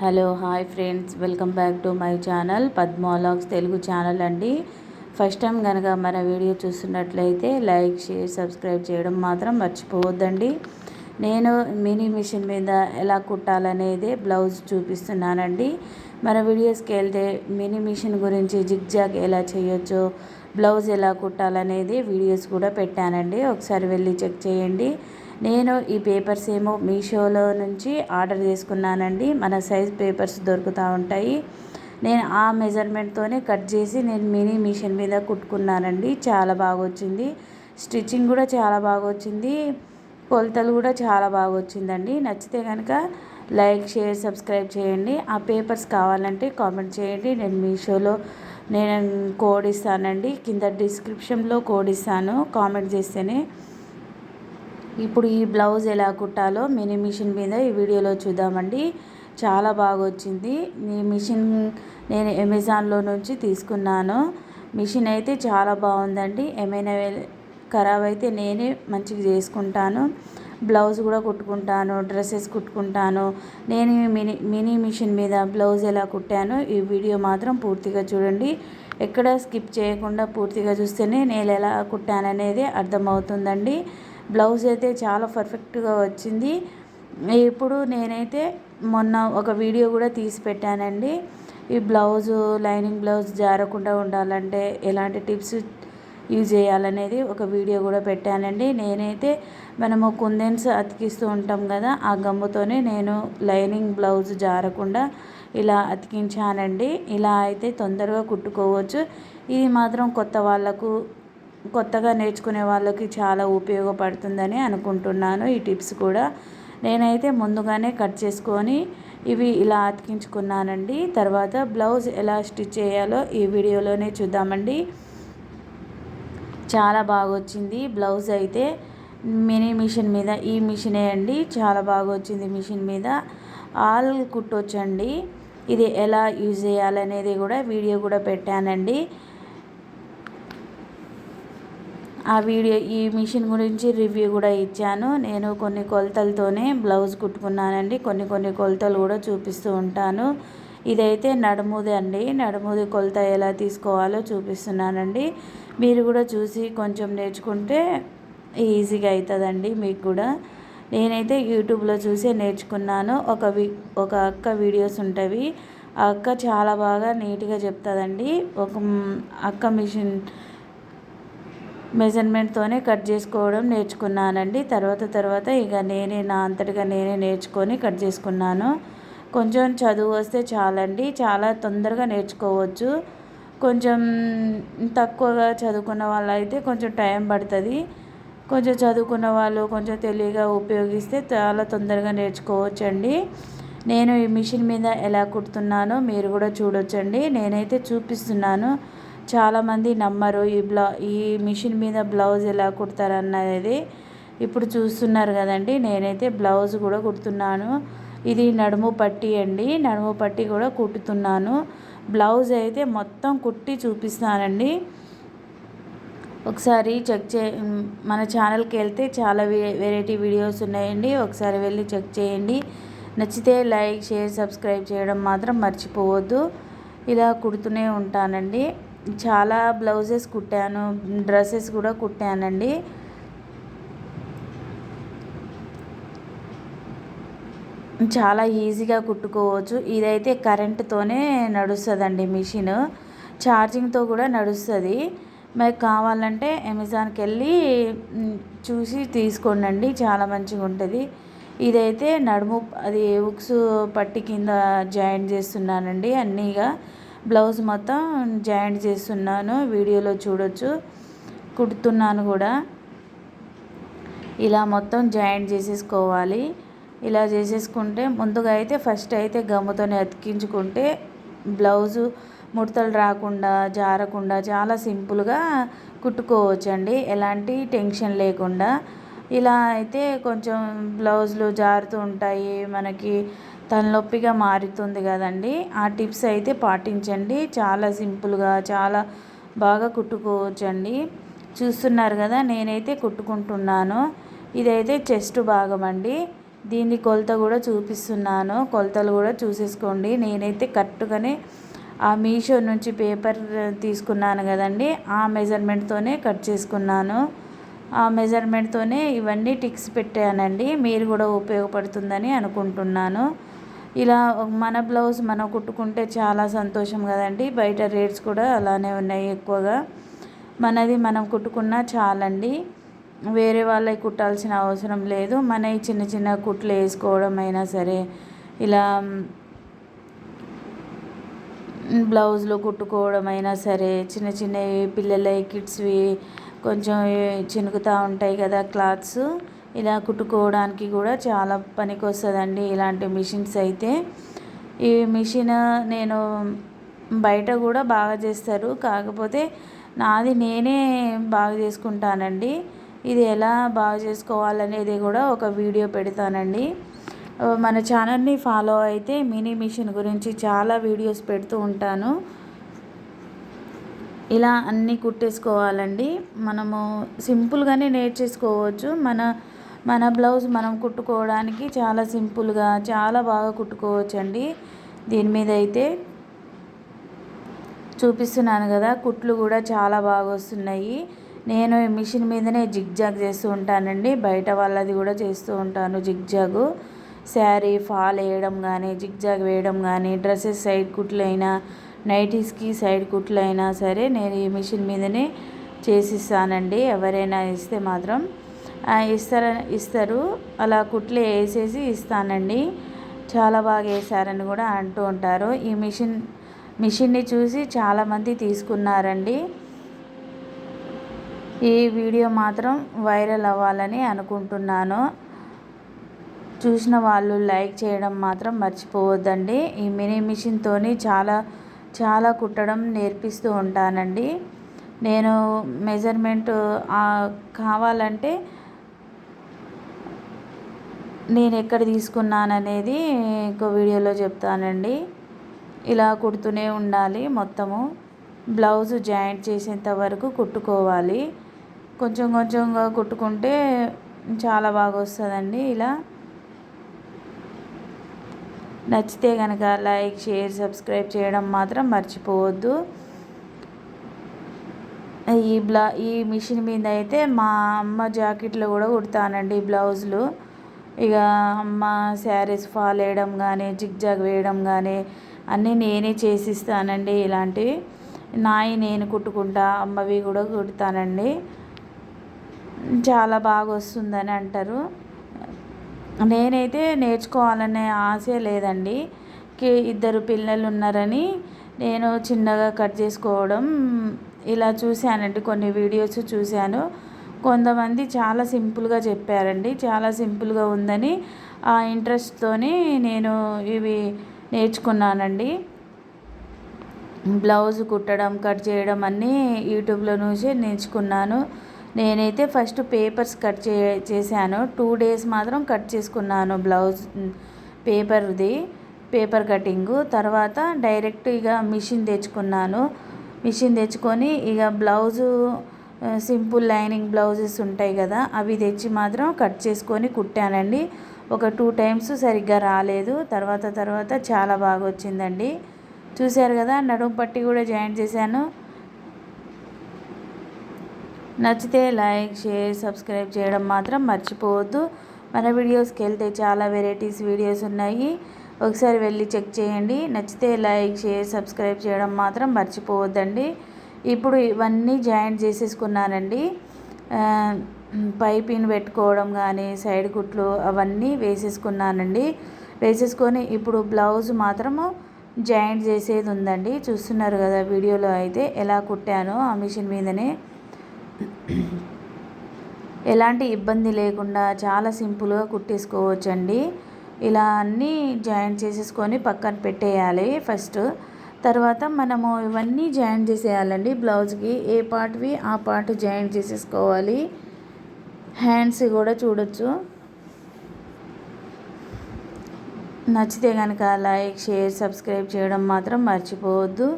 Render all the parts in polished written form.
Hello hi friends, welcome back to my channel పద్మాలాగ్స్ Telugu channel అండి. First time కనుక మన వీడియో చూస్తున్నట్లయితే లైక్, షేర్, సబ్స్క్రైబ్ చేయడం మాత్రం మర్చిపోవద్దండి. నేను మినీ మిషన్ మీద ఎలా కుట్టాలనేది బ్లౌజ్ చూపిస్తున్నానండి. మన వీడియోస్కి వెళ్తే మినీ మిషన్ గురించి జిగ్జాగ్ ఎలా చేయొచ్చో, బ్లౌజ్ ఎలా కుట్టాలనేది వీడియోస్ కూడా పెట్టానండి. ఒకసారి వెళ్ళి చెక్ చేయండి. నేను ఈ పేపర్స్ ఏమో మీషోలో నుంచి ఆర్డర్ చేసుకున్నానండి. మన సైజ్ పేపర్స్ దొరుకుతూ ఉంటాయి. నేను ఆ మెజర్మెంట్తోనే కట్ చేసి నేను మినీ మిషన్ మీద కుట్టుకున్నానండి. చాలా బాగా వచ్చింది. స్టిచ్చింగ్ కూడా చాలా బాగా వచ్చింది. కొలతలు కూడా చాలా బాగా వచ్చిందండి. నచ్చితే కనుక లైక్, షేర్, సబ్స్క్రైబ్ చేయండి. ఆ పేపర్స్ కావాలంటే కామెంట్ చేయండి. నేను మీషోలో కోడ్ ఇస్తానండి. కింద డిస్క్రిప్షన్లో కోడ్ ఇస్తాను, కామెంట్ చేస్తేనే. ఇప్పుడు ఈ బ్లౌజ్ ఎలా కుట్టాలో మినీ మిషన్ మీద ఈ వీడియోలో చూద్దామండి. చాలా బాగా వచ్చింది. ఈ మిషన్ నేను అమెజాన్లో నుంచి తీసుకున్నాను. మిషన్ అయితే చాలా బాగుందండి. ఏమైనా ఖరాబ్ అయితే నేనే మంచిగా చేసుకుంటాను. బ్లౌజ్ కూడా కుట్టుకుంటాను, డ్రెస్సెస్ కుట్టుకుంటాను. నేను మినీ మిషన్ మీద బ్లౌజ్ ఎలా కుట్టానో ఈ వీడియో మాత్రం పూర్తిగా చూడండి. ఎక్కడ స్కిప్ చేయకుండా పూర్తిగా చూస్తేనే నేను ఎలా కుట్టాననేది అర్థమవుతుందండి. బ్లౌజ్ అయితే చాలా పర్ఫెక్ట్గా వచ్చింది. ఇప్పుడు నేనైతే మొన్న ఒక వీడియో కూడా తీసి పెట్టానండి. ఈ బ్లౌజు లైనింగ్ బ్లౌజ్ జారకుండా ఉండాలంటే ఎలాంటి టిప్స్ యూజ్ చేయాలనేది ఒక వీడియో కూడా పెట్టానండి. నేనైతే మనము కుందన్స్ అతికిస్తూ ఉంటాం కదా, ఆ గమ్ముతోనే నేను లైనింగ్ బ్లౌజ్ జారకుండా ఇలా అతికించానండి. ఇలా అయితే తొందరగా కుట్టుకోవచ్చు. ఇది మాత్రం కొత్తగా నేర్చుకునే వాళ్ళకి చాలా ఉపయోగపడుతుందని అనుకుంటున్నాను. ఈ టిప్స్ కూడా నేనైతే ముందుగానే కట్ చేసుకొని ఇవి ఇలా అతికించుకున్నానండి. తర్వాత బ్లౌజ్ ఎలా స్టిచ్ చేయాలో ఈ వీడియోలోనే చూద్దామండి. చాలా బాగా వచ్చింది బ్లౌజ్ అయితే మినీ మిషన్ మీద. ఈ మిషనే అండి, చాలా బాగా వచ్చింది మిషన్ మీద. ఆల్ కుట్టొచ్చండి. ఇది ఎలా యూజ్ చేయాలనేది కూడా వీడియో కూడా పెట్టానండి. ఈ మిషన్ గురించి రివ్యూ కూడా ఇచ్చాను. నేను కొన్ని కొలతలతోనే బ్లౌజ్ కుట్టుకున్నానండి. కొన్ని కొలతలు కూడా చూపిస్తూ ఉంటాను. ఇదైతే నడుముది అండి. నడుముది కొలత ఎలా తీసుకోవాలో చూపిస్తున్నానండి. మీరు కూడా చూసి కొంచెం నేర్చుకుంటే ఈజీగా అవుతుందండి మీకు కూడా. నేనైతే యూట్యూబ్లో చూసే నేర్చుకున్నాను. ఒక అక్క వీడియోస్ ఉంటాయి. ఆ అక్క చాలా బాగా నీట్గా చెప్తుందండి. ఒక అక్క మిషన్ మెజర్మెంట్తోనే కట్ చేసుకోవడం నేర్చుకున్నానండి. తర్వాత ఇక నా అంతటిగా నేనే నేర్చుకొని కట్ చేసుకున్నాను. కొంచెం చదువు వస్తే చాలండి, చాలా తొందరగా నేర్చుకోవచ్చు. కొంచెం తక్కువగా చదువుకున్న వాళ్ళు అయితే కొంచెం టైం పడుతుంది. కొంచెం చదువుకున్న వాళ్ళు కొంచెం తెలివిగా ఉపయోగిస్తే చాలా తొందరగా నేర్చుకోవచ్చండి. నేను ఈ మిషన్ మీద ఎలా కుడుతున్నానో మీరు కూడా చూడొచ్చండి. నేనైతే చూపిస్తున్నాను. చాలామంది నమ్మరు ఈ మిషన్ మీద బ్లౌజ్ ఎలా కుడతారన్నది. ఇప్పుడు చూస్తున్నారు కదండి. నేనైతే బ్లౌజ్ కూడా కుడుతున్నాను. ఇది నడుము పట్టి అండి. నడుము పట్టి కూడా కుట్టుతున్నాను. బ్లౌజ్ అయితే మొత్తం కుట్టి చూపిస్తానండి. ఒకసారి మన ఛానల్కి వెళ్తే చాలా వెరైటీ వీడియోస్ ఉన్నాయండి. ఒకసారి వెళ్ళి చెక్ చేయండి. నచ్చితే లైక్, షేర్, సబ్స్క్రైబ్ చేయడం మాత్రం మర్చిపోవద్దు. ఇలా కుడుతూనే ఉంటానండి. చాలా బ్లౌజెస్ కుట్టాను, డ్రెస్సెస్ కూడా కుట్టానండి. చాలా ఈజీగా కుట్టుకోవచ్చు. ఇదైతే కరెంటుతోనే నడుస్తుందండి మిషన్. ఛార్జింగ్తో కూడా నడుస్తుంది. మరి కావాలంటే అమెజాన్కి వెళ్ళి చూసి తీసుకోండి. చాలా మంచిగా ఉంటుంది. ఇదైతే నడుము ఉక్స్ పట్టి కింద జాయింట్ చేస్తున్నానండి. అన్నీగా బ్లౌజ్ మొత్తం జాయింట్ చేస్తున్నాను. వీడియోలో చూడొచ్చు. కుడుతున్నాను కూడా. ఇలా మొత్తం జాయింట్ చేసేసుకోవాలి. ఇలా చేసేసుకుంటే ముందుగా అయితే ఫస్ట్ అయితే గమ్ముతోనే అతికించుకుంటే బ్లౌజు ముడతలు రాకుండా, జారకుండా చాలా సింపుల్గా కుట్టుకోవచ్చండి, ఎలాంటి టెన్షన్ లేకుండా. ఇలా అయితే కొంచెం బ్లౌజులు జారుతూ ఉంటాయి, మనకి తలనొప్పిగా మారుతుంది కదండి. ఆ టిప్స్ అయితే పాటించండి. చాలా సింపుల్గా చాలా బాగా కుట్టుకోవచ్చండి. చూస్తున్నారు కదా, నేనైతే కుట్టుకుంటున్నాను. ఇదైతే చెస్ట్ భాగం అండి. దీని కొలత కూడా చూపిస్తున్నాను, కొలతలు కూడా చూసేసుకోండి. నేనైతే కరెక్ట్గానే ఆ మీషో నుంచి పేపర్ తీసుకున్నాను కదండి, ఆ మెజర్మెంట్తోనే కట్ చేసుకున్నాను. ఆ మెజర్మెంట్తోనే ఇవన్నీ టిక్స్ పెట్టానండి. మీరు కూడా ఉపయోగపడుతుందని అనుకుంటున్నాను. ఇలా మన బ్లౌజ్ మనం కుట్టుకుంటే చాలా సంతోషం కదండి. బయట రేట్స్ కూడా అలానే ఉన్నాయి ఎక్కువగా. మనది మనం కుట్టుకున్నా చాలండి, వేరే వాళ్ళకి కుట్టాల్సిన అవసరం లేదు. మన చిన్న చిన్న కుట్లు వేసుకోవడం అయినా సరే, ఇలా బ్లౌజ్లో కుట్టుకోవడం అయినా సరే, చిన్న చిన్నవి పిల్లల కిడ్స్వి కొంచెం చినుకుతూ ఉంటాయి కదా క్లాత్స్, ఇలా కుట్టుకోవడానికి కూడా చాలా పనికి వస్తుందండి ఇలాంటి మిషన్స్ అయితే. ఈ మిషన్ నేను బయట కూడా బాగా చేస్తారు, కాకపోతే నాది నేనే బాగా చేసుకుంటానండి. ఇది ఎలా బాగా చేసుకోవాలనేది కూడా ఒక వీడియో పెడతానండి. మన ఛానల్ని ఫాలో అయితే మినీ మిషన్ గురించి చాలా వీడియోస్ పెడుతూ ఉంటాను. ఇలా అన్నీ కుట్టేసుకోవాలండి. మనము సింపుల్గానే నేర్చేసుకోవచ్చు. మన బ్లౌజ్ మనం కుట్టుకోవడానికి చాలా సింపుల్గా చాలా బాగా కుట్టుకోవచ్చండి. దీని మీద అయితే చూపిస్తున్నాను కదా, కుట్లు కూడా చాలా బాగా వస్తున్నాయి. నేను ఈ మిషన్ మీదనే జిగ్జాగ్ చేస్తూ ఉంటానండి, బయట వాళ్ళది కూడా చేస్తూ ఉంటాను జిగ్జాగు. శారీ ఫాల్ వేయడం కానీ, జిగ్జాగ్ వేయడం కానీ, డ్రెస్సెస్ సైడ్ కుట్లైనా, నైటీస్కి సైడ్ కుట్లైనా సరే నేను ఈ మిషన్ మీదనే చేసిస్తానండి. ఎవరైనా ఇస్తే మాత్రం ఇస్తారు, అలా కుట్లు వేసేసి ఇస్తానండి. చాలా బాగా వేసారని కూడా అంటూ ఉంటారు. ఈ మిషన్ని చూసి చాలామంది తీసుకున్నారండి. ఈ వీడియో మాత్రం వైరల్ అవ్వాలని అనుకుంటున్నాను. చూసిన వాళ్ళు లైక్ చేయడం మాత్రం మర్చిపోవద్దండి. ఈ మినీ మిషన్తోని చాలా కుట్టడం నేర్పిస్తూ ఉంటానండి. నేను మెజర్మెంట్ కావాలంటే నేను ఎక్కడ తీసుకున్నాననేది ఇంకో వీడియోలో చెప్తానండి. ఇలా కుడుతూనే ఉండాలి, మొత్తము బ్లౌజ్ జాయింట్ చేసేంత వరకు కుట్టుకోవాలి. కొంచెం కొంచెంగా కుట్టుకుంటే చాలా బాగా వస్తుందండి. ఇలా నచ్చితే కనుక లైక్, షేర్, సబ్స్క్రైబ్ చేయడం మాత్రం మర్చిపోవద్దు. ఈ మిషన్ మీద అయితే మా అమ్మ జాకెట్లు కూడా కుడతానండి, బ్లౌజులు. ఇక అమ్మ శారీస్ ఫాల్ వేయడం కానీ, జిగ్జాగ్ వేయడం కానీ అన్నీ నేనే చేసిస్తానండి. ఇలాంటివి నేను కుట్టుకుంటా, అమ్మవి కూడా కుడతానండి. చాలా బాగా వస్తుందని అంటారు. నేనైతే నేర్చుకోవాలనే ఆశ లేదండి. ఇద్దరు పిల్లలు ఉన్నారని నేను చిన్నగా కట్ చేసుకోవడం ఇలా చూశానండి, కొన్ని వీడియోస్ చూశాను. కొంతమంది చాలా సింపుల్గా చెప్పారండి, చాలా సింపుల్గా ఉందని ఆ ఇంట్రెస్ట్తోని నేను ఇవి నేర్చుకున్నానండి. బ్లౌజ్ కుట్టడం, కట్ చేయడం అన్నీ యూట్యూబ్లో నుంచి నేర్చుకున్నాను. నేనైతే ఫస్ట్ పేపర్స్ కట్ చేశాను. 2 days మాత్రం కట్ చేసుకున్నాను బ్లౌజ్ పేపర్ కటింగు. తర్వాత డైరెక్ట్ ఇక మిషన్ తెచ్చుకున్నాను. మిషన్ తెచ్చుకొని ఇక బ్లౌజు సింపుల్ లైనింగ్ బ్లౌజెస్ ఉంటాయి కదా, అవి తెచ్చి మాత్రం కట్ చేసుకొని కుట్టానండి. ఒక 2 times సరిగ్గా రాలేదు, తర్వాత చాలా బాగా వచ్చిందండి. చూశారు కదా, నడుము పట్టి కూడా జాయింట్ చేశాను. నచ్చితే లైక్, షేర్, సబ్స్క్రైబ్ చేయడం మాత్రం మర్చిపోవద్దు. మన వీడియోస్కి వెళ్తే చాలా వెరైటీస్ వీడియోస్ ఉన్నాయి, ఒకసారి వెళ్ళి చెక్ చేయండి. నచ్చితే లైక్, షేర్, సబ్స్క్రైబ్ చేయడం మాత్రం మర్చిపోవద్దండి. ఇప్పుడు ఇవన్నీ జాయింట్ చేసేసుకున్నానండి. పైపింగ్ పెట్టుకోవడం కానీ, సైడ్ కుట్లు అవన్నీ వేసేసుకున్నానండి. వేసేసుకొని ఇప్పుడు బ్లౌజ్ మాత్రము జాయింట్ చేసేది ఉందండి. చూస్తున్నారు కదా వీడియోలో అయితే ఎలా కుట్టానో ఆ మిషన్ మీదనే. ఎలాంటి ఇబ్బంది లేకుండా చాలా సింపుల్గా కుట్టేసుకోవచ్చండి. ఇలా అన్నీ జాయింట్ చేసేసుకొని పక్కన పెట్టేయాలి ఫస్ట్. తర్వాత మనము ఇవన్నీ జాయింట్ చేసేయాలండి. బ్లౌజ్కి ఏ పార్ట్వి ఆ పార్ట్ జాయింట్ చేసేసుకోవాలి. హ్యాండ్స్ కూడా చూడొచ్చు. నచ్చితే కనుక లైక్, షేర్, సబ్స్క్రైబ్ చేయడం మాత్రం మర్చిపోవద్దు.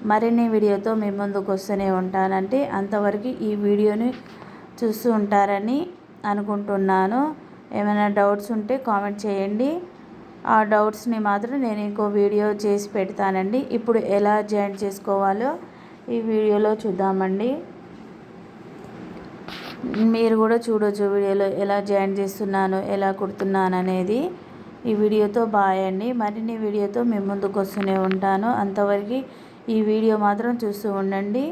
మరిన్ని వీడియోతో మీ ముందుకు వస్తూనే ఉంటానంటే అంతవరకు ఈ వీడియోని చూస్తూ ఉంటారని అనుకుంటున్నాను. ఏమైనా డౌట్స్ ఉంటే కామెంట్ చేయండి. ఆ డౌట్స్ని మాత్రం నేను ఇంకో వీడియో చేసి పెడతానండి. ఇప్పుడు ఎలా జాయింట్ చేసుకోవాలో ఈ వీడియోలో చూద్దామండి. మీరు కూడా చూడొచ్చు వీడియోలో ఎలా జాయింట్ చేస్తున్నాను, ఎలా కుడుతున్నాను అనేది. ఈ వీడియోతో బాయ్ అండి. మరిన్ని వీడియోతో మేము ముందుకు వస్తూనే ఉంటాను. అంతవరకు ఈ వీడియో మాత్రం చూస్తూ ఉండండి.